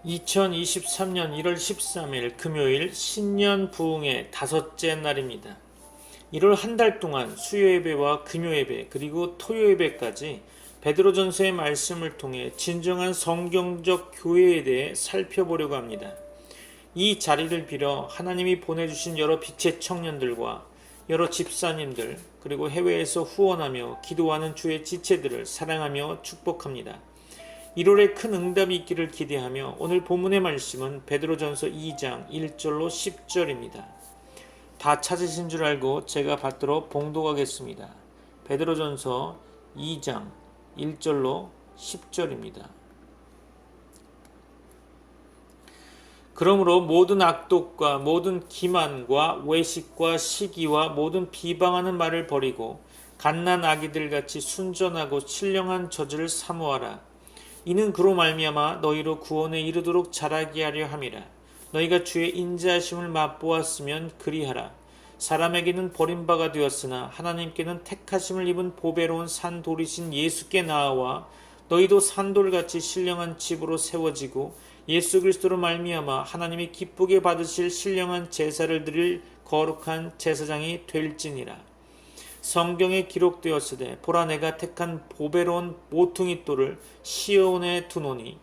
2023년 1월 13일 금요일 신년 부흥의 다섯째 날입니다. 1월 한 달 동안 수요예배와 금요예배 그리고 토요예배까지 베드로전서의 말씀을 통해 진정한 성경적 교회에 대해 살펴보려고 합니다. 이 자리를 빌어 하나님이 보내주신 여러 빛의 청년들과 여러 집사님들 그리고 해외에서 후원하며 기도하는 주의 지체들을 사랑하며 축복합니다. 1월에 큰 응답이 있기를 기대하며 오늘 본문의 말씀은 베드로전서 2장 1절로 10절입니다. 다 찾으신 줄 알고 제가 받들어 봉독하겠습니다. 베드로전서 2장 1절로 10절입니다. 그러므로 모든 악독과 모든 기만과 외식과 시기와 모든 비방하는 말을 버리고 갓난 아기들 같이 순전하고 신령한 저주를 사모하라. 이는 그로 말미암아 너희로 구원에 이르도록 자라게 하려 함이라. 너희가 주의 인자하심을 맛보았으면 그리하라. 사람에게는 버림바가 되었으나 하나님께는 택하심을 입은 보배로운 산돌이신 예수께 나아와 너희도 산돌같이 신령한 집으로 세워지고 예수 그리스도로 말미암아 하나님이 기쁘게 받으실 신령한 제사를 드릴 거룩한 제사장이 될지니라. 성경에 기록되었으되 보라 내가 택한 보배로운 모퉁이 돌을 시온에 두노니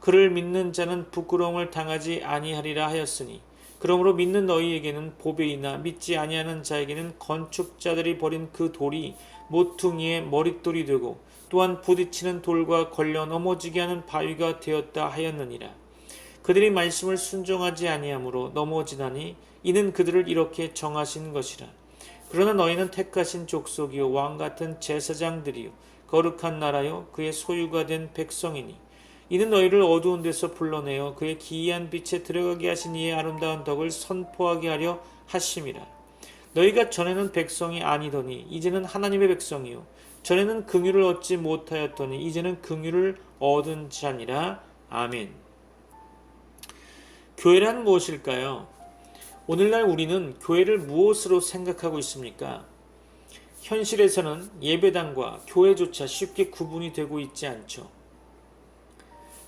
그를 믿는 자는 부끄러움을 당하지 아니하리라 하였으니 그러므로 믿는 너희에게는 보배이나 믿지 아니하는 자에게는 건축자들이 버린 그 돌이 모퉁이의 머릿돌이 되고 또한 부딪히는 돌과 걸려 넘어지게 하는 바위가 되었다 하였느니라. 그들이 말씀을 순종하지 아니하므로 넘어지나니 이는 그들을 이렇게 정하신 것이라. 그러나 너희는 택하신 족속이요 왕같은 제사장들이요 거룩한 나라요 그의 소유가 된 백성이니 이는 너희를 어두운 데서 불러내어 그의 기이한 빛에 들어가게 하신 이의 아름다운 덕을 선포하게 하려 하심이라. 너희가 전에는 백성이 아니더니 이제는 하나님의 백성이요 전에는 긍휼을 얻지 못하였더니 이제는 긍휼을 얻은 자니라. 아멘. 교회란 무엇일까요? 오늘날 우리는 교회를 무엇으로 생각하고 있습니까? 현실에서는 예배당과 교회조차 쉽게 구분이 되고 있지 않죠.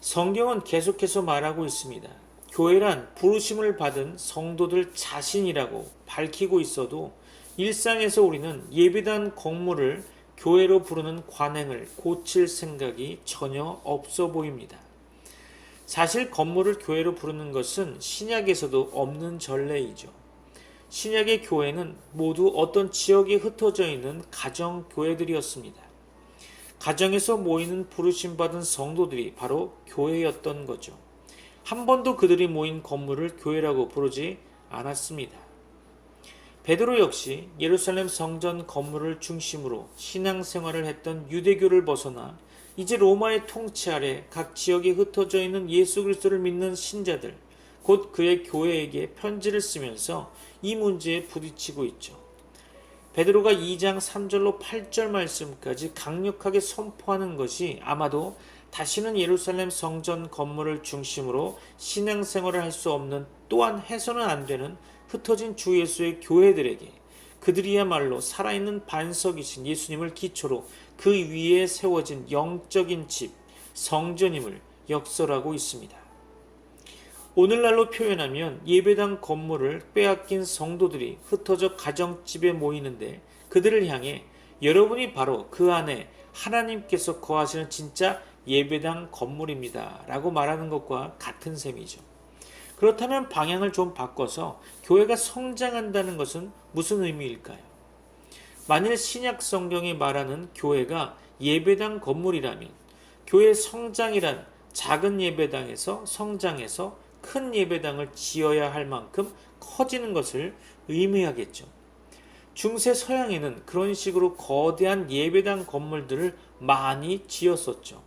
성경은 계속해서 말하고 있습니다. 교회란 부르심을 받은 성도들 자신이라고 밝히고 있어도 일상에서 우리는 예배당 건물을 교회로 부르는 관행을 고칠 생각이 전혀 없어 보입니다. 사실 건물을 교회로 부르는 것은 신약에서도 없는 전례이죠. 신약의 교회는 모두 어떤 지역에 흩어져 있는 가정교회들이었습니다. 가정에서 모이는 부르심받은 성도들이 바로 교회였던 거죠. 한 번도 그들이 모인 건물을 교회라고 부르지 않았습니다. 베드로 역시 예루살렘 성전 건물을 중심으로 신앙생활을 했던 유대교를 벗어나 이제 로마의 통치 아래 각 지역에 흩어져 있는 예수 그리스도를 믿는 신자들, 곧 그의 교회에게 편지를 쓰면서 이 문제에 부딪히고 있죠. 베드로가 2장 3절로 8절 말씀까지 강력하게 선포하는 것이 아마도 다시는 예루살렘 성전 건물을 중심으로 신앙생활을 할 수 없는 또한 해서는 안 되는 흩어진 주 예수의 교회들에게 그들이야말로 살아있는 반석이신 예수님을 기초로 그 위에 세워진 영적인 집, 성전임을 역설하고 있습니다. 오늘날로 표현하면 예배당 건물을 빼앗긴 성도들이 흩어져 가정집에 모이는데 그들을 향해 여러분이 바로 그 안에 하나님께서 거하시는 진짜 예배당 건물입니다 라고 말하는 것과 같은 셈이죠. 그렇다면 방향을 좀 바꿔서 교회가 성장한다는 것은 무슨 의미일까요? 만일 신약 성경이 말하는 교회가 예배당 건물이라면 교회 성장이란 작은 예배당에서 성장해서 큰 예배당을 지어야 할 만큼 커지는 것을 의미하겠죠. 중세 서양에는 그런 식으로 거대한 예배당 건물들을 많이 지었었죠.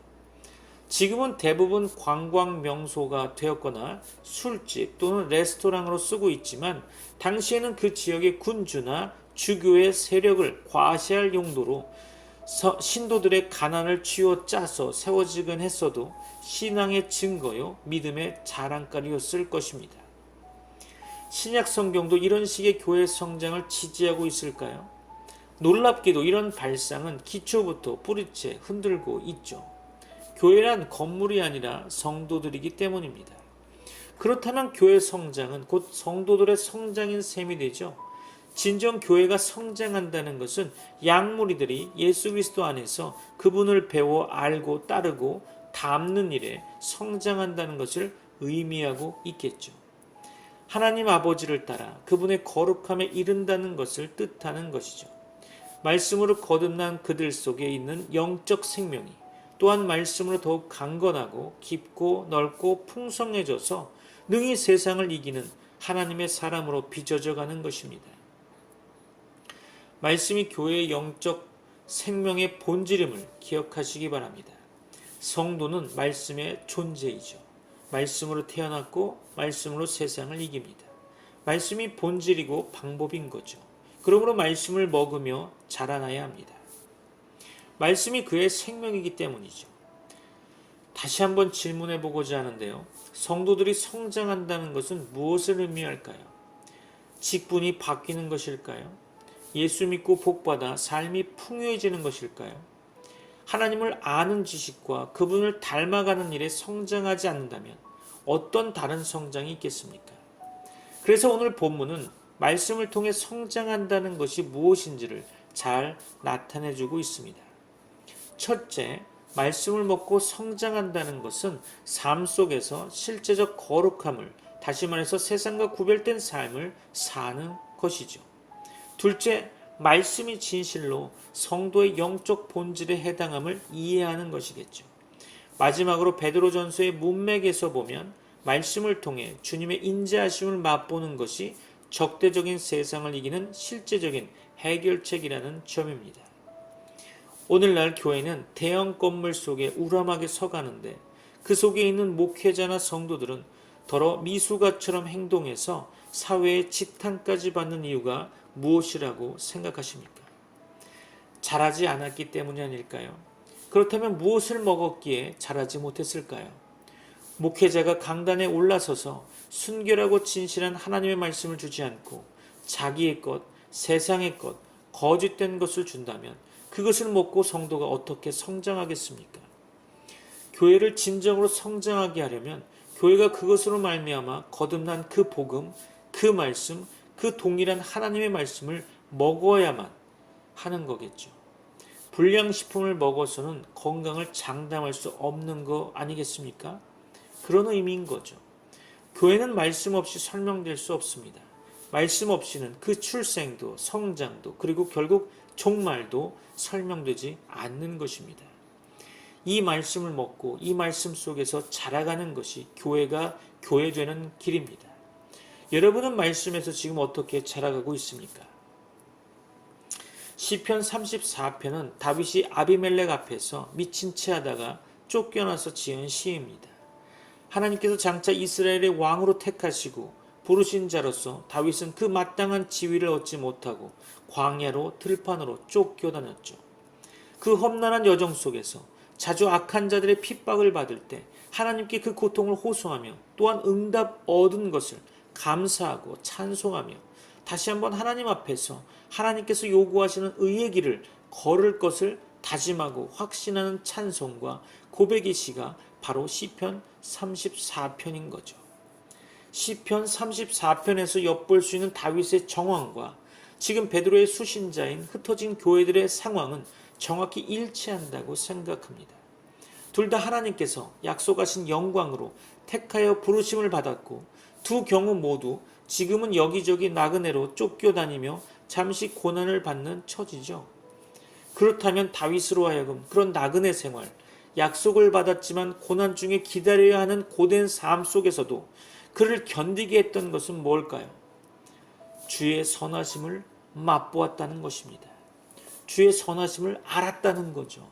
지금은 대부분 관광 명소가 되었거나 술집 또는 레스토랑으로 쓰고 있지만 당시에는 그 지역의 군주나 주교의 세력을 과시할 용도로 신도들의 가난을 쥐어짜서 세워지긴 했어도 신앙의 증거요 믿음의 자랑거리였을 것입니다. 신약 성경도 이런 식의 교회 성장을 지지하고 있을까요? 놀랍게도 이런 발상은 기초부터 뿌리채 흔들고 있죠. 교회란 건물이 아니라 성도들이기 때문입니다. 그렇다면 교회 성장은 곧 성도들의 성장인 셈이 되죠. 진정 교회가 성장한다는 것은 양무리들이 예수 그리스도 안에서 그분을 배워 알고 따르고 닮는 일에 성장한다는 것을 의미하고 있겠죠. 하나님 아버지를 따라 그분의 거룩함에 이른다는 것을 뜻하는 것이죠. 말씀으로 거듭난 그들 속에 있는 영적 생명이 또한 말씀으로 더욱 강건하고 깊고 넓고 풍성해져서 능히 세상을 이기는 하나님의 사람으로 빚어져 가는 것입니다. 말씀이 교회의 영적 생명의 본질임을 기억하시기 바랍니다. 성도는 말씀의 존재이죠. 말씀으로 태어났고 말씀으로 세상을 이깁니다. 말씀이 본질이고 방법인 거죠. 그러므로 말씀을 먹으며 자라나야 합니다. 말씀이 그의 생명이기 때문이죠. 다시 한번 질문해 보고자 하는데요. 성도들이 성장한다는 것은 무엇을 의미할까요? 직분이 바뀌는 것일까요? 예수 믿고 복받아 삶이 풍요해지는 것일까요? 하나님을 아는 지식과 그분을 닮아가는 일에 성장하지 않는다면 어떤 다른 성장이 있겠습니까? 그래서 오늘 본문은 말씀을 통해 성장한다는 것이 무엇인지를 잘 나타내주고 있습니다. 첫째, 말씀을 먹고 성장한다는 것은 삶 속에서 실제적 거룩함을, 다시 말해서 세상과 구별된 삶을 사는 것이죠. 둘째, 말씀이 진실로 성도의 영적 본질에 해당함을 이해하는 것이겠죠. 마지막으로 베드로전서의 문맥에서 보면 말씀을 통해 주님의 인자하심을 맛보는 것이 적대적인 세상을 이기는 실제적인 해결책이라는 점입니다. 오늘날 교회는 대형 건물 속에 우람하게 서가는데 그 속에 있는 목회자나 성도들은 더러 미숙아처럼 행동해서 사회의 지탄까지 받는 이유가 무엇이라고 생각하십니까? 잘하지 않았기 때문이 아닐까요? 그렇다면 무엇을 먹었기에 잘하지 못했을까요? 목회자가 강단에 올라서서 순결하고 진실한 하나님의 말씀을 주지 않고 자기의 것, 세상의 것, 거짓된 것을 준다면 그것을 먹고 성도가 어떻게 성장하겠습니까? 교회를 진정으로 성장하게 하려면 교회가 그것으로 말미암아 거듭난 그 복음, 그 말씀, 그 동일한 하나님의 말씀을 먹어야만 하는 거겠죠. 불량식품을 먹어서는 건강을 장담할 수 없는 거 아니겠습니까? 그런 의미인 거죠. 교회는 말씀 없이 설명될 수 없습니다. 말씀 없이는 그 출생도 성장도 그리고 결국 종말도 설명되지 않는 것입니다. 이 말씀을 먹고 이 말씀 속에서 자라가는 것이 교회가 교회되는 길입니다. 여러분은 말씀에서 지금 어떻게 자라가고 있습니까? 시편 34편은 다윗이 아비멜렉 앞에서 미친 채 하다가 쫓겨나서 지은 시입니다. 하나님께서 장차 이스라엘의 왕으로 택하시고 부르신 자로서 다윗은 그 마땅한 지위를 얻지 못하고 광야로 들판으로 쫓겨다녔죠. 그 험난한 여정 속에서 자주 악한 자들의 핍박을 받을 때 하나님께 그 고통을 호소하며 또한 응답 얻은 것을 감사하고 찬송하며 다시 한번 하나님 앞에서 하나님께서 요구하시는 의의 길을 걸을 것을 다짐하고 확신하는 찬송과 고백의 시가 바로 시편 34편인 거죠. 시편 34편에서 엿볼 수 있는 다윗의 정황과 지금 베드로의 수신자인 흩어진 교회들의 상황은 정확히 일치한다고 생각합니다. 둘 다 하나님께서 약속하신 영광으로 택하여 부르심을 받았고 두 경우 모두 지금은 여기저기 나그네로 쫓겨다니며 잠시 고난을 받는 처지죠. 그렇다면 다윗으로 하여금 그런 나그네 생활, 약속을 받았지만 고난 중에 기다려야 하는 고된 삶 속에서도 그를 견디게 했던 것은 뭘까요? 주의 선하심을 맛보았다는 것입니다. 주의 선하심을 알았다는 거죠.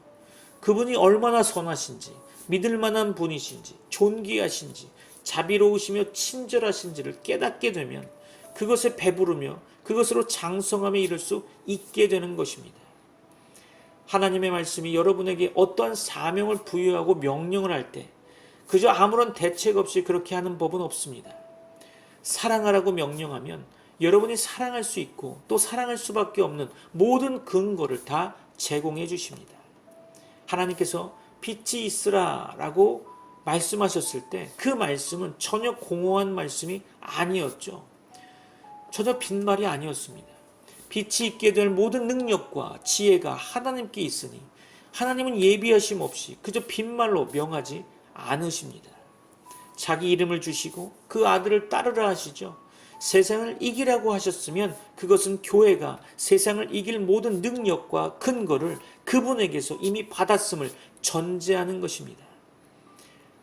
그분이 얼마나 선하신지, 믿을 만한 분이신지, 존귀하신지, 자비로우시며 친절하신지를 깨닫게 되면 그것에 배부르며 그것으로 장성함에 이를 수 있게 되는 것입니다. 하나님의 말씀이 여러분에게 어떠한 사명을 부여하고 명령을 할 때 그저 아무런 대책 없이 그렇게 하는 법은 없습니다. 사랑하라고 명령하면 여러분이 사랑할 수 있고 또 사랑할 수밖에 없는 모든 근거를 다 제공해 주십니다. 하나님께서 빛이 있으라 라고 말씀하셨을 때 그 말씀은 전혀 공허한 말씀이 아니었죠. 전혀 빈말이 아니었습니다. 빛이 있게 될 모든 능력과 지혜가 하나님께 있으니 하나님은 예비하심 없이 그저 빈말로 명하지 않으십니다. 자기 이름을 주시고 그 아들을 따르라 하시죠. 세상을 이기라고 하셨으면 그것은 교회가 세상을 이길 모든 능력과 근거를 그분에게서 이미 받았음을 전제하는 것입니다.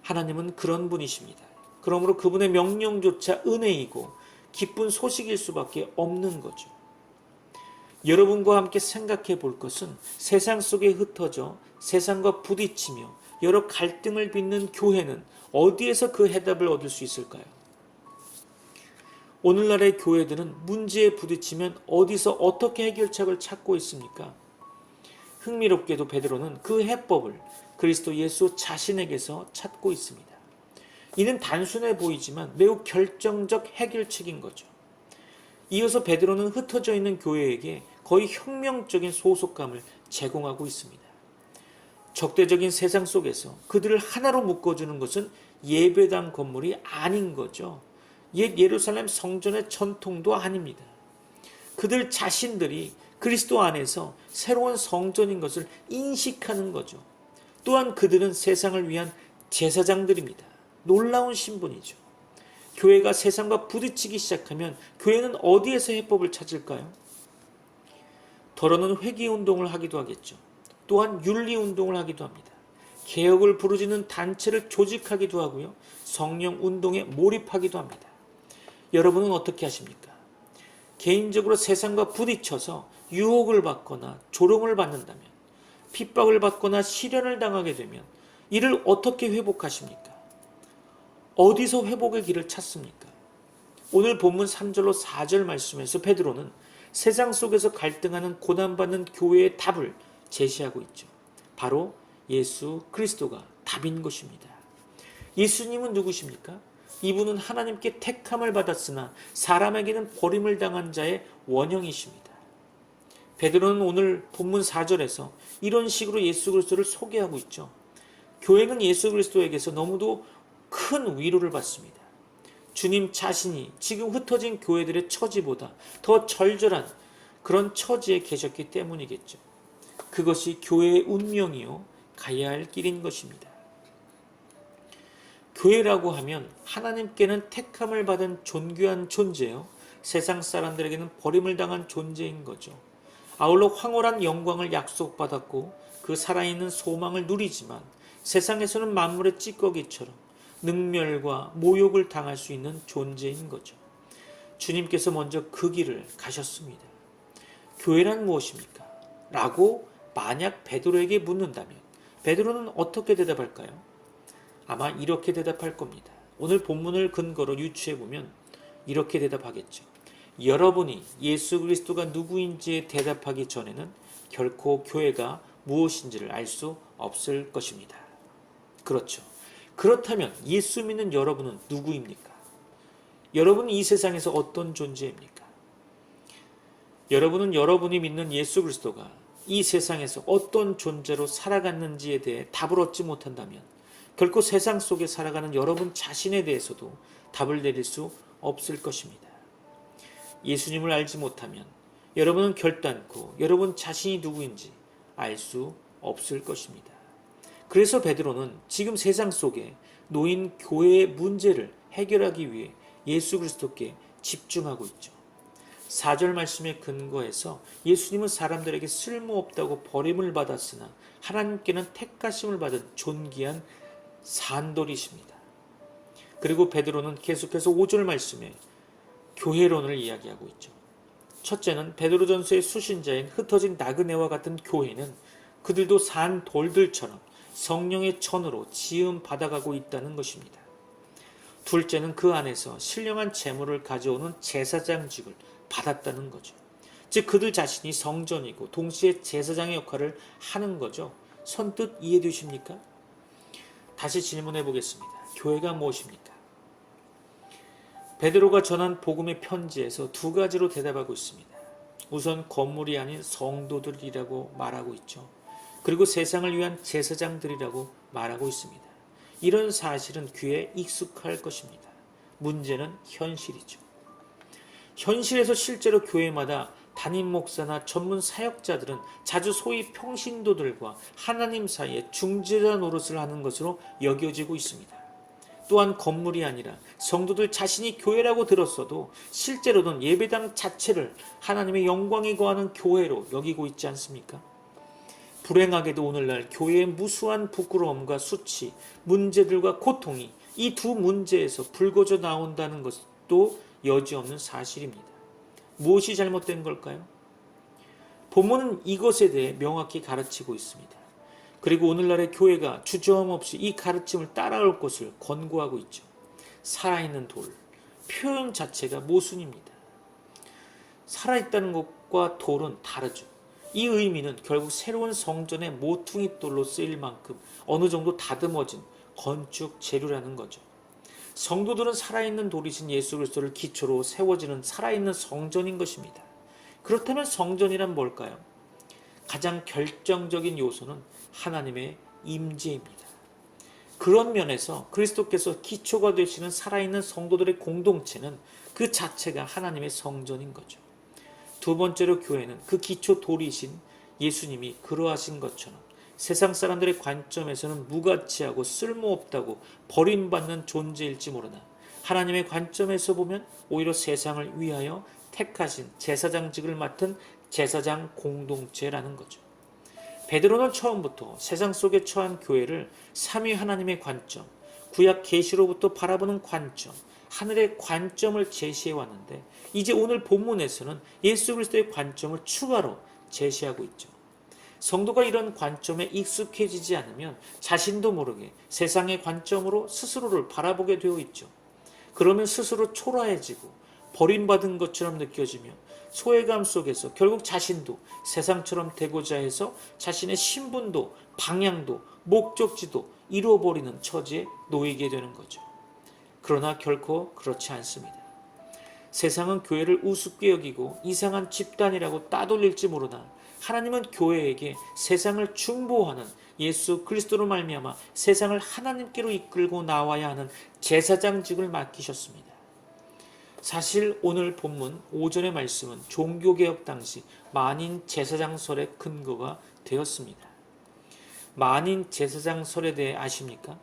하나님은 그런 분이십니다. 그러므로 그분의 명령조차 은혜이고 기쁜 소식일 수밖에 없는 거죠. 여러분과 함께 생각해 볼 것은 세상 속에 흩어져 세상과 부딪히며 여러 갈등을 빚는 교회는 어디에서 그 해답을 얻을 수 있을까요? 오늘날의 교회들은 문제에 부딪히면 어디서 어떻게 해결책을 찾고 있습니까? 흥미롭게도 베드로는 그 해법을 그리스도 예수 자신에게서 찾고 있습니다. 이는 단순해 보이지만 매우 결정적 해결책인 거죠. 이어서 베드로는 흩어져 있는 교회에게 거의 혁명적인 소속감을 제공하고 있습니다. 적대적인 세상 속에서 그들을 하나로 묶어주는 것은 예배당 건물이 아닌 거죠. 옛 예루살렘 성전의 전통도 아닙니다. 그들 자신들이 그리스도 안에서 새로운 성전인 것을 인식하는 거죠. 또한 그들은 세상을 위한 제사장들입니다. 놀라운 신분이죠. 교회가 세상과 부딪히기 시작하면 교회는 어디에서 해법을 찾을까요? 더러는 회개운동을 하기도 하겠죠. 또한 윤리운동을 하기도 합니다. 개혁을 부르짖는 단체를 조직하기도 하고요. 성령운동에 몰입하기도 합니다. 여러분은 어떻게 하십니까? 개인적으로 세상과 부딪혀서 유혹을 받거나 조롱을 받는다면, 핍박을 받거나 시련을 당하게 되면 이를 어떻게 회복하십니까? 어디서 회복의 길을 찾습니까? 오늘 본문 3절로 4절 말씀에서 베드로는 세상 속에서 갈등하는 고난받는 교회의 답을 제시하고 있죠. 바로 예수 그리스도가 답인 것입니다. 예수님은 누구십니까? 이분은 하나님께 택함을 받았으나 사람에게는 버림을 당한 자의 원형이십니다. 베드로는 오늘 본문 4절에서 이런 식으로 예수 그리스도를 소개하고 있죠. 교회는 예수 그리스도에게서 너무도 큰 위로를 받습니다. 주님 자신이 지금 흩어진 교회들의 처지보다 더 절절한 그런 처지에 계셨기 때문이겠죠. 그것이 교회의 운명이요 가야 할 길인 것입니다. 교회라고 하면 하나님께는 택함을 받은 존귀한 존재요, 세상 사람들에게는 버림을 당한 존재인 거죠. 아울러 황홀한 영광을 약속받았고 그 살아있는 소망을 누리지만 세상에서는 만물의 찌꺼기처럼 능멸과 모욕을 당할 수 있는 존재인 거죠. 주님께서 먼저 그 길을 가셨습니다. 교회란 무엇입니까? 라고 만약 베드로에게 묻는다면 베드로는 어떻게 대답할까요? 아마 이렇게 대답할 겁니다. 오늘 본문을 근거로 유추해보면 이렇게 대답하겠죠. 여러분이 예수 그리스도가 누구인지에 대답하기 전에는 결코 교회가 무엇인지를 알 수 없을 것입니다. 그렇죠. 그렇다면 예수 믿는 여러분은 누구입니까? 여러분은 이 세상에서 어떤 존재입니까? 여러분은 여러분이 믿는 예수 그리스도가 이 세상에서 어떤 존재로 살아갔는지에 대해 답을 얻지 못한다면 결코 세상 속에 살아가는 여러분 자신에 대해서도 답을 내릴 수 없을 것입니다. 예수님을 알지 못하면 여러분은 결단코 여러분 자신이 누구인지 알 수 없을 것입니다. 그래서 베드로는 지금 세상 속에 놓인 교회의 문제를 해결하기 위해 예수 그리스도께 집중하고 있죠. 4절 말씀에 근거해서 예수님은 사람들에게 쓸모없다고 버림을 받았으나 하나님께는 택하심을 받은 존귀한 산돌이십니다. 그리고 베드로는 계속해서 5절 말씀에 교회론을 이야기하고 있죠. 첫째는 베드로전서의 수신자인 흩어진 나그네와 같은 교회는 그들도 산 돌들처럼 성령의 천으로 지음 받아가고 있다는 것입니다. 둘째는 그 안에서 신령한 재물을 가져오는 제사장직을 받았다는 거죠. 즉 그들 자신이 성전이고 동시에 제사장의 역할을 하는 거죠. 선뜻 이해되십니까? 다시 질문해 보겠습니다. 교회가 무엇입니까? 베드로가 전한 복음의 편지에서 두 가지로 대답하고 있습니다. 우선 건물이 아닌 성도들이라고 말하고 있죠. 그리고 세상을 위한 제사장들이라고 말하고 있습니다. 이런 사실은 귀에 익숙할 것입니다. 문제는 현실이죠. 현실에서 실제로 교회마다 담임 목사나 전문 사역자들은 자주 소위 평신도들과 하나님 사이에 중재자 노릇을 하는 것으로 여겨지고 있습니다. 또한 건물이 아니라 성도들 자신이 교회라고 들었어도 실제로는 예배당 자체를 하나님의 영광이 거하는 교회로 여기고 있지 않습니까? 불행하게도 오늘날 교회의 무수한 부끄러움과 수치, 문제들과 고통이 이 두 문제에서 불거져 나온다는 것도 여지없는 사실입니다. 무엇이 잘못된 걸까요? 본문은 이것에 대해 명확히 가르치고 있습니다. 그리고 오늘날의 교회가 주저함없이 이 가르침을 따라올 것을 권고하고 있죠. 살아있는 돌, 표현 자체가 모순입니다. 살아있다는 것과 돌은 다르죠. 이 의미는 결국 새로운 성전의 모퉁이 돌로 쓰일 만큼 어느 정도 다듬어진 건축 재료라는 거죠. 성도들은 살아있는 돌이신 예수 그리스도를 기초로 세워지는 살아있는 성전인 것입니다. 그렇다면 성전이란 뭘까요? 가장 결정적인 요소는 하나님의 임재입니다. 그런 면에서 그리스도께서 기초가 되시는 살아있는 성도들의 공동체는 그 자체가 하나님의 성전인 거죠. 두 번째로 교회는 그 기초 돌이신 예수님이 그러하신 것처럼 세상 사람들의 관점에서는 무가치하고 쓸모없다고 버림받는 존재일지 모르나 하나님의 관점에서 보면 오히려 세상을 위하여 택하신 제사장직을 맡은 제사장 공동체라는 거죠. 베드로는 처음부터 세상 속에 처한 교회를 삼위 하나님의 관점, 구약 계시로부터 바라보는 관점, 하늘의 관점을 제시해 왔는데 이제 오늘 본문에서는 예수 그리스도의 관점을 추가로 제시하고 있죠. 성도가 이런 관점에 익숙해지지 않으면 자신도 모르게 세상의 관점으로 스스로를 바라보게 되어 있죠. 그러면 스스로 초라해지고 버림받은 것처럼 느껴지며 소외감 속에서 결국 자신도 세상처럼 되고자 해서 자신의 신분도 방향도 목적지도 잃어버리는 처지에 놓이게 되는 거죠. 그러나 결코 그렇지 않습니다. 세상은 교회를 우습게 여기고 이상한 집단이라고 따돌릴지 모르나 하나님은 교회에게 세상을 중보하는 예수 그리스도로 말미암아 세상을 하나님께로 이끌고 나와야 하는 제사장직을 맡기셨습니다. 사실 오늘 본문 5절의 말씀은 종교개혁 당시 만인 제사장설의 근거가 되었습니다. 만인 제사장설에 대해 아십니까?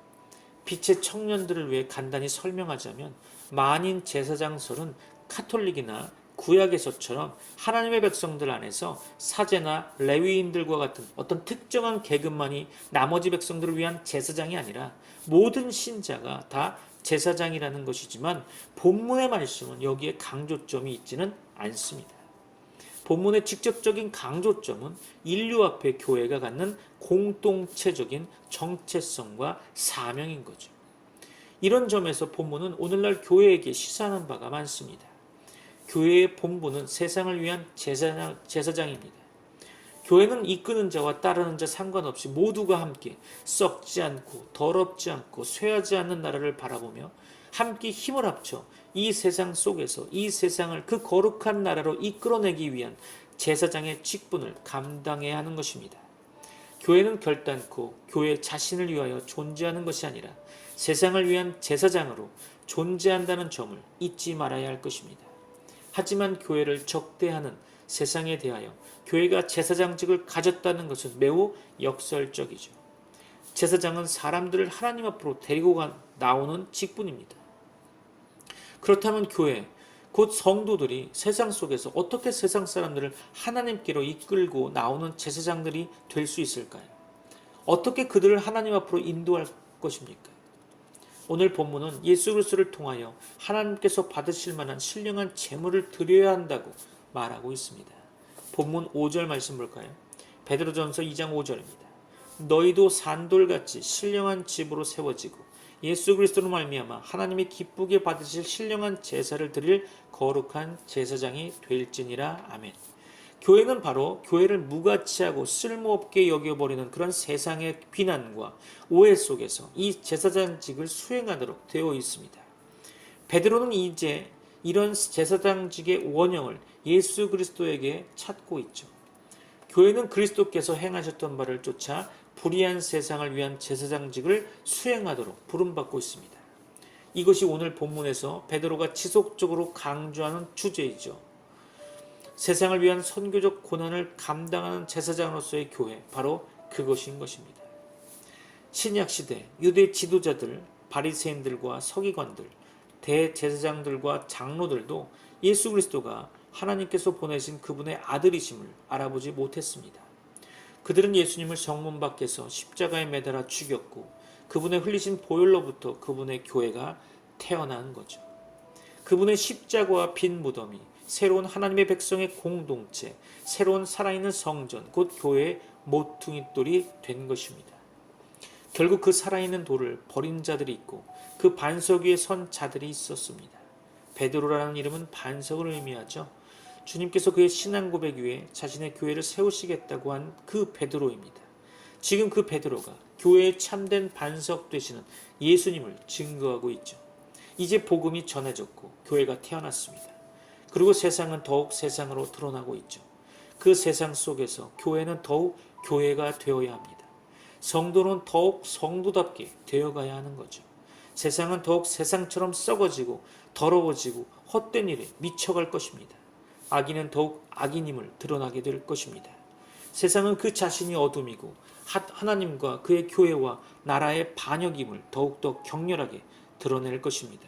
빛의 청년들을 위해 간단히 설명하자면 만인 제사장설은 카톨릭이나 구약에서처럼 하나님의 백성들 안에서 사제나 레위인들과 같은 어떤 특정한 계급만이 나머지 백성들을 위한 제사장이 아니라 모든 신자가 다 제사장이라는 것이지만 본문의 말씀은 여기에 강조점이 있지는 않습니다. 본문의 직접적인 강조점은 인류 앞에 교회가 갖는 공동체적인 정체성과 사명인 거죠. 이런 점에서 본문은 오늘날 교회에게 시사하는 바가 많습니다. 교회의 본분은 세상을 위한 제사장입니다. 교회는 이끄는 자와 따르는 자 상관없이 모두가 함께 썩지 않고 더럽지 않고 쇠하지 않는 나라를 바라보며 함께 힘을 합쳐 이 세상 속에서 이 세상을 그 거룩한 나라로 이끌어내기 위한 제사장의 직분을 감당해야 하는 것입니다. 교회는 결단코 교회 자신을 위하여 존재하는 것이 아니라 세상을 위한 제사장으로 존재한다는 점을 잊지 말아야 할 것입니다. 하지만 교회를 적대하는 세상에 대하여 교회가 제사장직을 가졌다는 것은 매우 역설적이죠. 제사장은 사람들을 하나님 앞으로 데리고 나오는 직분입니다. 그렇다면 교회, 곧 성도들이 세상 속에서 어떻게 세상 사람들을 하나님께로 이끌고 나오는 제사장들이 될 수 있을까요? 어떻게 그들을 하나님 앞으로 인도할 것입니까? 오늘 본문은 예수 그리스도를 통하여 하나님께서 받으실 만한 신령한 제물을 드려야 한다고 말하고 있습니다. 본문 5절 말씀 볼까요? 베드로전서 2장 5절입니다. 너희도 산돌같이 신령한 집으로 세워지고 예수 그리스도로 말미암아 하나님이 기쁘게 받으실 신령한 제사를 드릴 거룩한 제사장이 될지니라. 아멘. 교회는 바로 교회를 무가치하고 쓸모없게 여겨버리는 그런 세상의 비난과 오해 속에서 이 제사장직을 수행하도록 되어 있습니다. 베드로는 이제 이런 제사장직의 원형을 예수 그리스도에게 찾고 있죠. 교회는 그리스도께서 행하셨던 바를 쫓아 불의한 세상을 위한 제사장직을 수행하도록 부름받고 있습니다. 이것이 오늘 본문에서 베드로가 지속적으로 강조하는 주제이죠. 세상을 위한 선교적 고난을 감당하는 제사장으로서의 교회, 바로 그것인 것입니다. 신약 시대 유대 지도자들, 바리새인들과 서기관들, 대제사장들과 장로들도 예수 그리스도가 하나님께서 보내신 그분의 아들이심을 알아보지 못했습니다. 그들은 예수님을 성문 밖에서 십자가에 매달아 죽였고 그분의 흘리신 보혈로부터 그분의 교회가 태어난 거죠. 그분의 십자가와 빈 무덤이 새로운 하나님의 백성의 공동체, 새로운 살아있는 성전, 곧 교회의 모퉁이돌이 된 것입니다. 결국 그 살아있는 돌을 버린 자들이 있고 그 반석 위에 선 자들이 있었습니다. 베드로라는 이름은 반석을 의미하죠. 주님께서 그의 신앙 고백 위에 자신의 교회를 세우시겠다고 한 그 베드로입니다. 지금 그 베드로가 교회의 참된 반석 되시는 예수님을 증거하고 있죠. 이제 복음이 전해졌고 교회가 태어났습니다. 그리고 세상은 더욱 세상으로 드러나고 있죠. 그 세상 속에서 교회는 더욱 교회가 되어야 합니다. 성도는 더욱 성도답게 되어가야 하는 거죠. 세상은 더욱 세상처럼 썩어지고 더러워지고 헛된 일에 미쳐갈 것입니다. 악인은 더욱 악인임을 드러나게 될 것입니다. 세상은 그 자신이 어둠이고 하나님과 그의 교회와 나라의 반역임을 더욱더 격렬하게 드러낼 것입니다.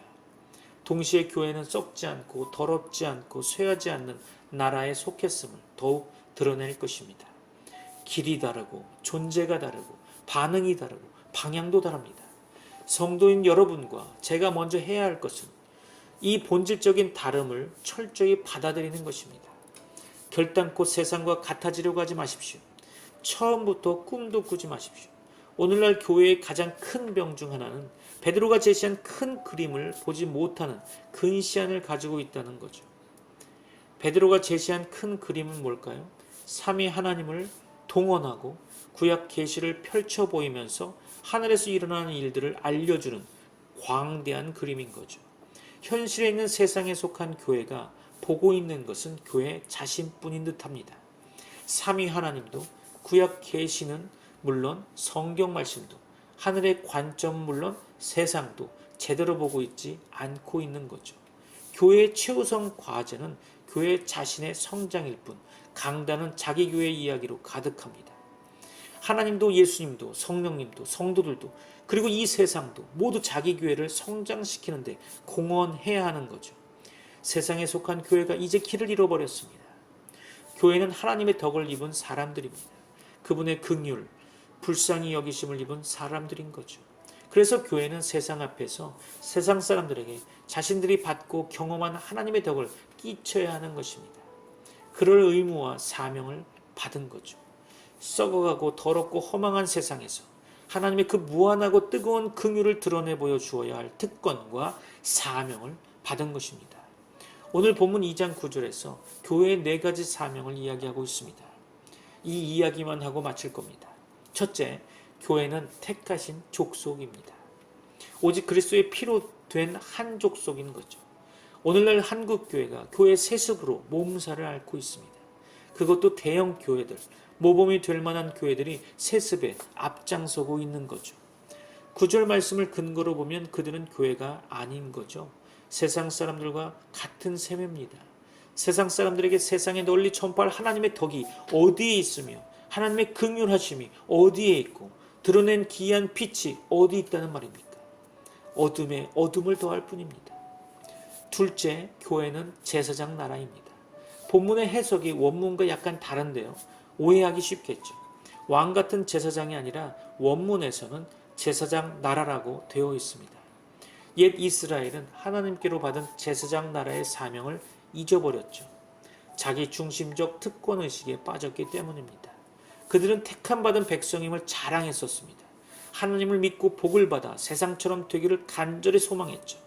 동시에 교회는 썩지 않고 더럽지 않고 쇠하지 않는 나라에 속했음을 더욱 드러낼 것입니다. 길이 다르고 존재가 다르고 반응이 다르고 방향도 다릅니다. 성도인 여러분과 제가 먼저 해야 할 것은 이 본질적인 다름을 철저히 받아들이는 것입니다. 결단코 세상과 같아지려고 하지 마십시오. 처음부터 꿈도 꾸지 마십시오. 오늘날 교회의 가장 큰 병 중 하나는 베드로가 제시한 큰 그림을 보지 못하는 근시안을 가지고 있다는 거죠. 베드로가 제시한 큰 그림은 뭘까요? 삼위 하나님을 동원하고 구약 계시를 펼쳐 보이면서 하늘에서 일어나는 일들을 알려주는 광대한 그림인 거죠. 현실에 있는 세상에 속한 교회가 보고 있는 것은 교회 자신뿐인 듯합니다. 삼위 하나님도 구약 계시는 물론 성경 말씀도 하늘의 관점 물론 세상도 제대로 보고 있지 않고 있는 거죠. 교회의 최우선 과제는 교회 자신의 성장일 뿐 강단은 자기 교회 이야기로 가득합니다. 하나님도 예수님도 성령님도 성도들도 그리고 이 세상도 모두 자기 교회를 성장시키는데 공헌해야 하는 거죠. 세상에 속한 교회가 이제 길을 잃어버렸습니다. 교회는 하나님의 덕을 입은 사람들입니다. 그분의 긍휼, 불쌍히 여기심을 입은 사람들인 거죠. 그래서 교회는 세상 앞에서 세상 사람들에게 자신들이 받고 경험한 하나님의 덕을 끼쳐야 하는 것입니다. 그럴 의무와 사명을 받은 거죠. 썩어가고 더럽고 허망한 세상에서 하나님의 그 무한하고 뜨거운 긍휼을 드러내 보여주어야 할 특권과 사명을 받은 것입니다. 오늘 본문 2장 9절에서 교회의 4가지 사명을 이야기하고 있습니다. 이 이야기만 하고 마칠 겁니다. 첫째, 교회는 택하신 족속입니다. 오직 그리스도의 피로 된 한 족속인 거죠. 오늘날 한국 교회가 교회 세습으로 몸살을 앓고 있습니다. 그것도 대형 교회들, 모범이 될 만한 교회들이 세습에 앞장서고 있는 거죠. 9절 말씀을 근거로 보면 그들은 교회가 아닌 거죠. 세상 사람들과 같은 셈입니다. 세상 사람들에게 세상에 널리 전파할 하나님의 덕이 어디에 있으며 하나님의 긍휼하심이 어디에 있고 드러낸 기이한 빛이 어디 있다는 말입니까? 어둠에 어둠을 더할 뿐입니다. 둘째, 교회는 제사장 나라입니다. 본문의 해석이 원문과 약간 다른데요. 오해하기 쉽겠죠. 왕 같은 제사장이 아니라 원문에서는 제사장 나라라고 되어 있습니다. 옛 이스라엘은 하나님께로 받은 제사장 나라의 사명을 잊어버렸죠. 자기 중심적 특권의식에 빠졌기 때문입니다. 그들은 택함받은 백성임을 자랑했었습니다. 하나님을 믿고 복을 받아 세상처럼 되기를 간절히 소망했죠.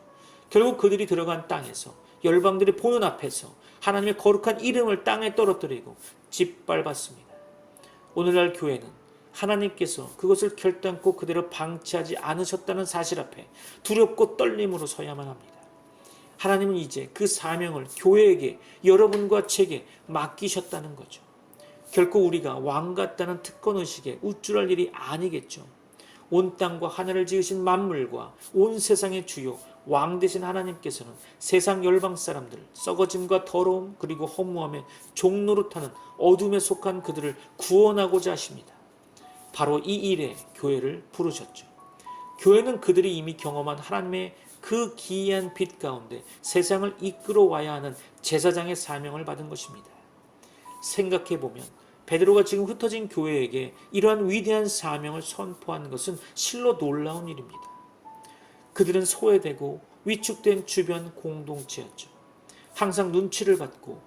결국 그들이 들어간 땅에서 열방들이 보는 앞에서 하나님의 거룩한 이름을 땅에 떨어뜨리고 짓밟았습니다. 오늘날 교회는 하나님께서 그것을 결단코 그대로 방치하지 않으셨다는 사실 앞에 두렵고 떨림으로 서야만 합니다. 하나님은 이제 그 사명을 교회에게 여러분과 제게 맡기셨다는 거죠. 결코 우리가 왕 같다는 특권의식에 우쭐할 일이 아니겠죠. 온 땅과 하늘을 지으신 만물과 온 세상의 주요 왕 되신 하나님께서는 세상 열방 사람들, 썩어짐과 더러움 그리고 허무함의 종노릇하는 어둠에 속한 그들을 구원하고자 하십니다. 바로 이 일에 교회를 부르셨죠. 교회는 그들이 이미 경험한 하나님의 그 기이한 빛 가운데 세상을 이끌어 와야 하는 제사장의 사명을 받은 것입니다. 생각해보면 베드로가 지금 흩어진 교회에게 이러한 위대한 사명을 선포한 것은 실로 놀라운 일입니다. 그들은 소외되고 위축된 주변 공동체였죠. 항상 눈치를 받고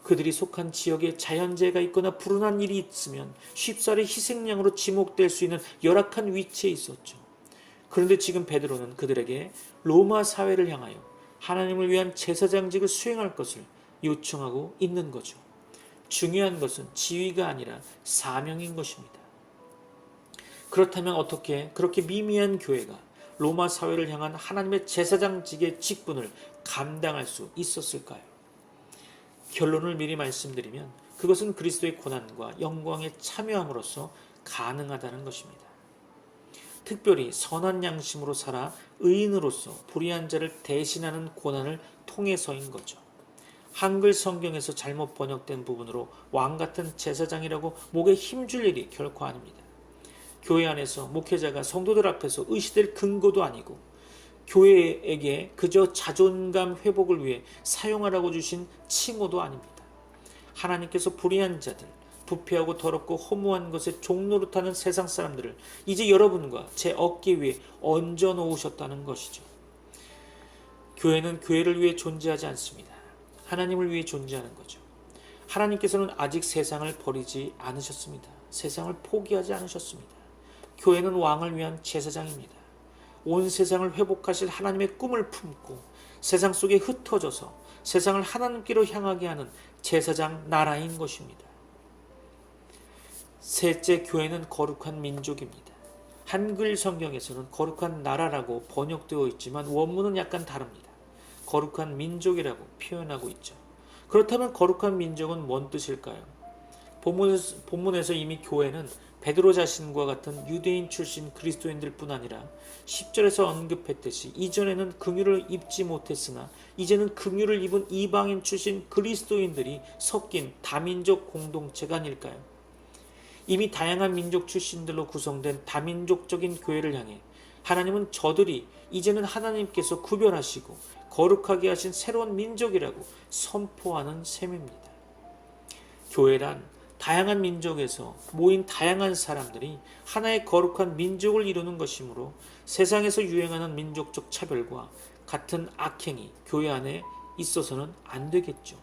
그들이 속한 지역에 자연재해가 있거나 불운한 일이 있으면 쉽사리 희생양으로 지목될 수 있는 열악한 위치에 있었죠. 그런데 지금 베드로는 그들에게 로마 사회를 향하여 하나님을 위한 제사장직을 수행할 것을 요청하고 있는 거죠. 중요한 것은 지위가 아니라 사명인 것입니다. 그렇다면 어떻게 그렇게 미미한 교회가 로마 사회를 향한 하나님의 제사장직의 직분을 감당할 수 있었을까요? 결론을 미리 말씀드리면 그것은 그리스도의 고난과 영광에 참여함으로써 가능하다는 것입니다. 특별히 선한 양심으로 살아 의인으로서 불의한 자를 대신하는 고난을 통해서인 거죠. 한글 성경에서 잘못 번역된 부분으로 왕 같은 제사장이라고 목에 힘줄 일이 결코 아닙니다. 교회 안에서 목회자가 성도들 앞에서 의시될 근거도 아니고 교회에게 그저 자존감 회복을 위해 사용하라고 주신 칭호도 아닙니다. 하나님께서 불의한 자들, 부패하고 더럽고 허무한 것에 종노릇하는 세상 사람들을 이제 여러분과 제 어깨 위에 얹어 놓으셨다는 것이죠. 교회는 교회를 위해 존재하지 않습니다. 하나님을 위해 존재하는 거죠. 하나님께서는 아직 세상을 버리지 않으셨습니다. 세상을 포기하지 않으셨습니다. 교회는 왕을 위한 제사장입니다. 온 세상을 회복하실 하나님의 꿈을 품고 세상 속에 흩어져서 세상을 하나님께로 향하게 하는 제사장 나라인 것입니다. 셋째, 교회는 거룩한 민족입니다. 한글 성경에서는 거룩한 나라라고 번역되어 있지만 원문은 약간 다릅니다. 거룩한 민족이라고 표현하고 있죠. 그렇다면 거룩한 민족은 뭔 뜻일까요? 본문에서 이미 교회는 베드로 자신과 같은 유대인 출신 그리스도인들 뿐 아니라 10절에서 언급했듯이 이전에는 긍휼을 입지 못했으나 이제는 긍휼을 입은 이방인 출신 그리스도인들이 섞인 다민족 공동체가 아닐까요? 이미 다양한 민족 출신들로 구성된 다민족적인 교회를 향해 하나님은 저들이 이제는 하나님께서 구별하시고 거룩하게 하신 새로운 민족이라고 선포하는 셈입니다. 교회란 다양한 민족에서 모인 다양한 사람들이 하나의 거룩한 민족을 이루는 것이므로 세상에서 유행하는 민족적 차별과 같은 악행이 교회 안에 있어서는 안 되겠죠.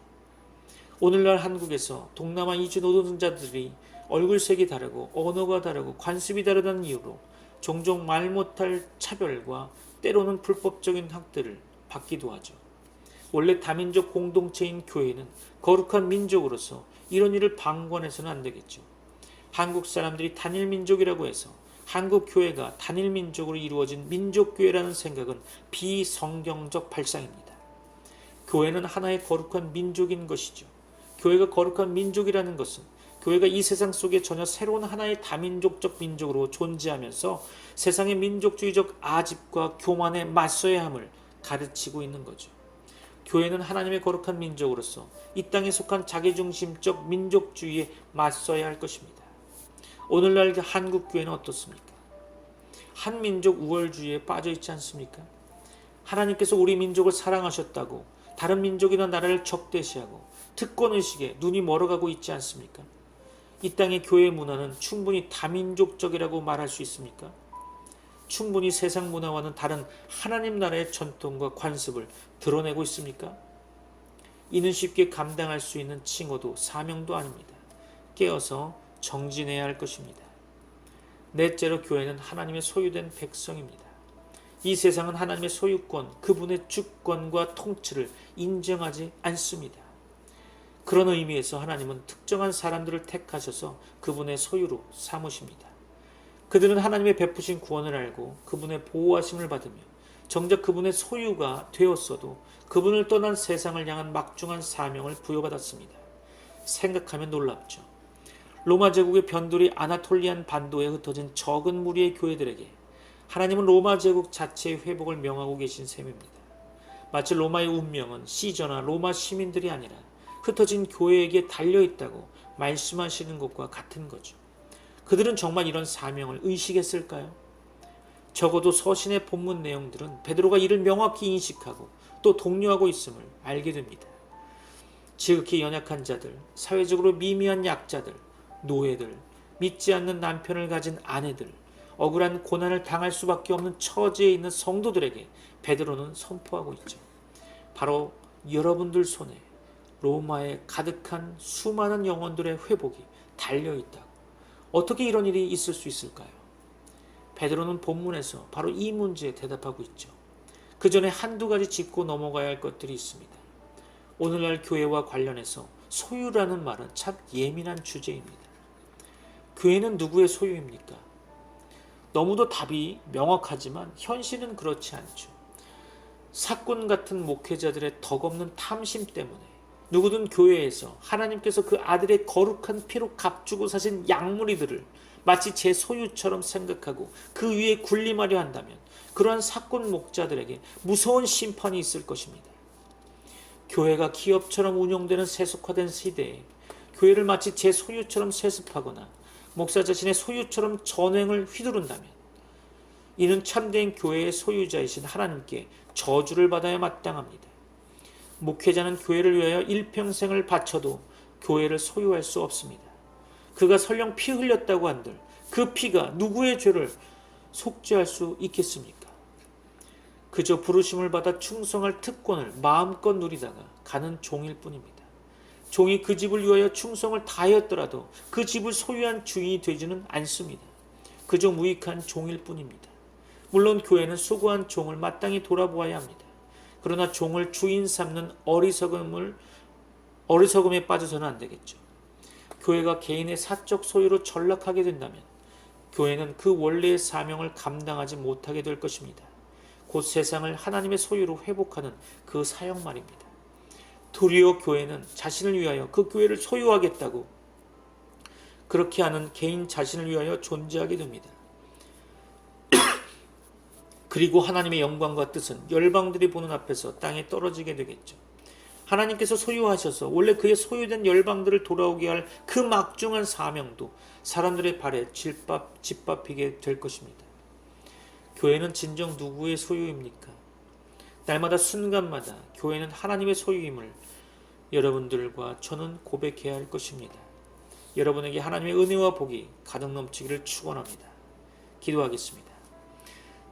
오늘날 한국에서 동남아 이주 노동자들이 얼굴색이 다르고 언어가 다르고 관습이 다르다는 이유로 종종 말 못할 차별과 때로는 불법적인 학대를 받기도 하죠. 원래 다민족 공동체인 교회는 거룩한 민족으로서 이런 일을 방관해서는 안 되겠죠. 한국 사람들이 단일 민족이라고 해서 한국 교회가 단일 민족으로 이루어진 민족교회라는 생각은 비성경적 발상입니다. 교회는 하나의 거룩한 민족인 것이죠. 교회가 거룩한 민족이라는 것은 교회가 이 세상 속에 전혀 새로운 하나의 다민족적 민족으로 존재하면서 세상의 민족주의적 아집과 교만에 맞서야 함을 가르치고 있는 거죠. 교회는 하나님의 거룩한 민족으로서 이 땅에 속한 자기중심적 민족주의에 맞서야 할 것입니다. 오늘날 한국 교회는 어떻습니까? 한민족 우월주의에 빠져 있지 않습니까? 하나님께서 우리 민족을 사랑하셨다고 다른 민족이나 나라를 적대시하고 특권의식에 눈이 멀어가고 있지 않습니까? 이 땅의 교회 문화는 충분히 다민족적이라고 말할 수 있습니까? 충분히 세상 문화와는 다른 하나님 나라의 전통과 관습을 드러내고 있습니까? 이는 쉽게 감당할 수 있는 칭호도 사명도 아닙니다. 깨어서 정진해야 할 것입니다. 넷째로 교회는 하나님의 소유된 백성입니다. 이 세상은 하나님의 소유권, 그분의 주권과 통치를 인정하지 않습니다. 그런 의미에서 하나님은 특정한 사람들을 택하셔서 그분의 소유로 삼으십니다. 그들은 하나님의 베푸신 구원을 알고 그분의 보호하심을 받으며 정작 그분의 소유가 되었어도 그분을 떠난 세상을 향한 막중한 사명을 부여받았습니다. 생각하면 놀랍죠. 로마 제국의 변두리 아나톨리안 반도에 흩어진 적은 무리의 교회들에게 하나님은 로마 제국 자체의 회복을 명하고 계신 셈입니다. 마치 로마의 운명은 시저나 로마 시민들이 아니라 흩어진 교회에게 달려있다고 말씀하시는 것과 같은 거죠. 그들은 정말 이런 사명을 의식했을까요? 적어도 서신의 본문 내용들은 베드로가 이를 명확히 인식하고 또 독려하고 있음을 알게 됩니다. 지극히 연약한 자들, 사회적으로 미미한 약자들, 노예들, 믿지 않는 남편을 가진 아내들, 억울한 고난을 당할 수밖에 없는 처지에 있는 성도들에게 베드로는 선포하고 있죠. 바로 여러분들 손에 로마에 가득한 수많은 영혼들의 회복이 달려있다고. 어떻게 이런 일이 있을 수 있을까요? 베드로는 본문에서 바로 이 문제에 대답하고 있죠. 그 전에 한두 가지 짚고 넘어가야 할 것들이 있습니다. 오늘날 교회와 관련해서 소유라는 말은 참 예민한 주제입니다. 교회는 누구의 소유입니까? 너무도 답이 명확하지만 현실은 그렇지 않죠. 사꾼 같은 목회자들의 덕없는 탐심 때문에 누구든 교회에서 하나님께서 그 아들의 거룩한 피로 값주고 사신 양무리들을 마치 제 소유처럼 생각하고 그 위에 군림하려 한다면 그러한 사꾼 목자들에게 무서운 심판이 있을 것입니다. 교회가 기업처럼 운영되는 세속화된 시대에 교회를 마치 제 소유처럼 세습하거나 목사 자신의 소유처럼 전횡을 휘두른다면 이는 참된 교회의 소유자이신 하나님께 저주를 받아야 마땅합니다. 목회자는 교회를 위하여 일평생을 바쳐도 교회를 소유할 수 없습니다. 그가 설령 피 흘렸다고 한들 그 피가 누구의 죄를 속죄할 수 있겠습니까? 그저 부르심을 받아 충성할 특권을 마음껏 누리다가 가는 종일 뿐입니다. 종이 그 집을 위하여 충성을 다하였더라도 그 집을 소유한 주인이 되지는 않습니다. 그저 무익한 종일 뿐입니다. 물론 교회는 수고한 종을 마땅히 돌아보아야 합니다. 그러나 종을 주인 삼는 어리석음에 빠져서는 안 되겠죠. 교회가 개인의 사적 소유로 전락하게 된다면 교회는 그 원래의 사명을 감당하지 못하게 될 것입니다. 곧 세상을 하나님의 소유로 회복하는 그 사역 말입니다. 도리어 교회는 자신을 위하여 그 교회를 소유하겠다고 그렇게 하는 개인 자신을 위하여 존재하게 됩니다. 그리고 하나님의 영광과 뜻은 열방들이 보는 앞에서 땅에 떨어지게 되겠죠. 하나님께서 소유하셔서 원래 그의 소유된 열방들을 돌아오게 할 그 막중한 사명도 사람들의 발에 짓밟히게 될 것입니다. 교회는 진정 누구의 소유입니까? 날마다 순간마다 교회는 하나님의 소유임을 여러분들과 저는 고백해야 할 것입니다. 여러분에게 하나님의 은혜와 복이 가득 넘치기를 축원합니다. 기도하겠습니다.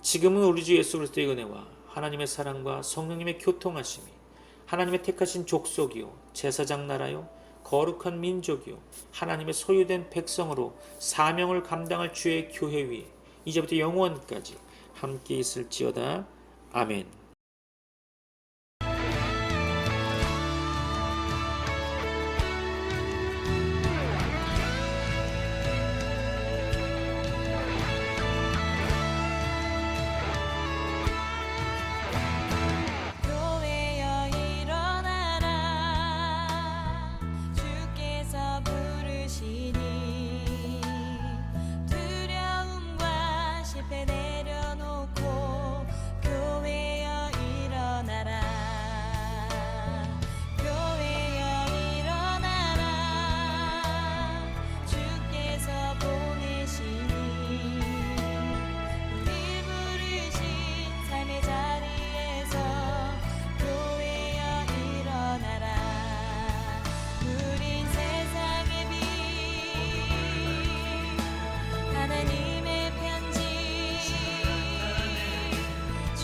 지금은 우리 주 예수 그리스도의 은혜와 하나님의 사랑과 성령님의 교통하심이 하나님의 택하신 족속이요 제사장 나라요 거룩한 민족이요 하나님의 소유된 백성으로 사명을 감당할 주의 교회 위에 이제부터 영원까지 함께 있을지어다. 아멘.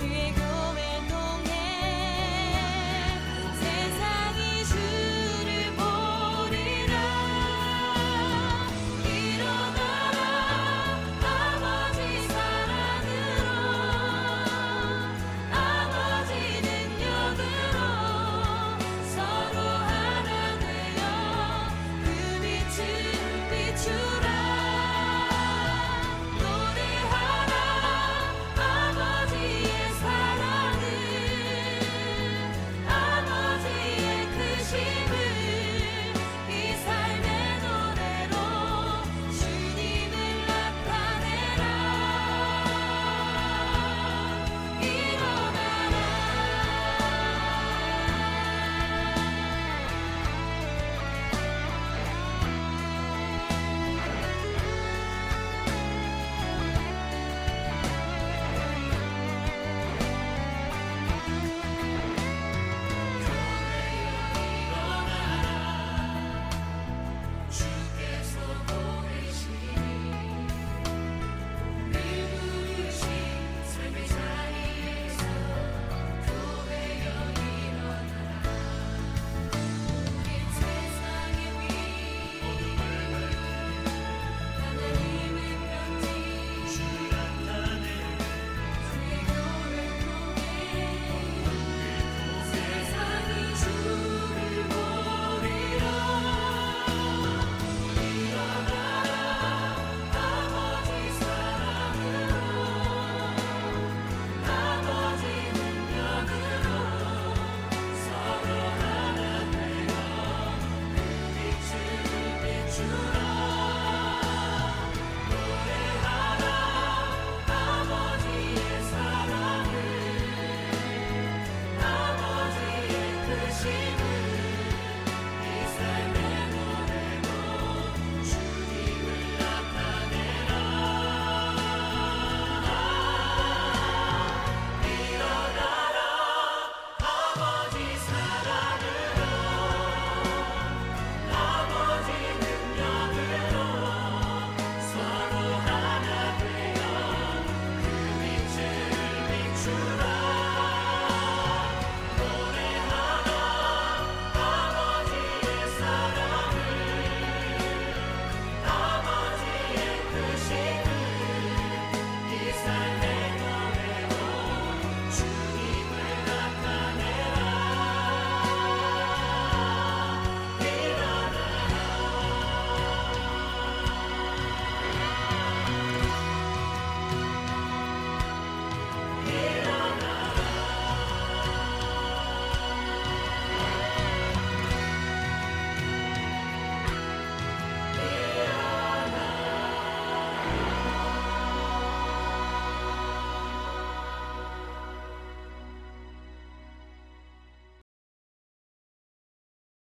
주의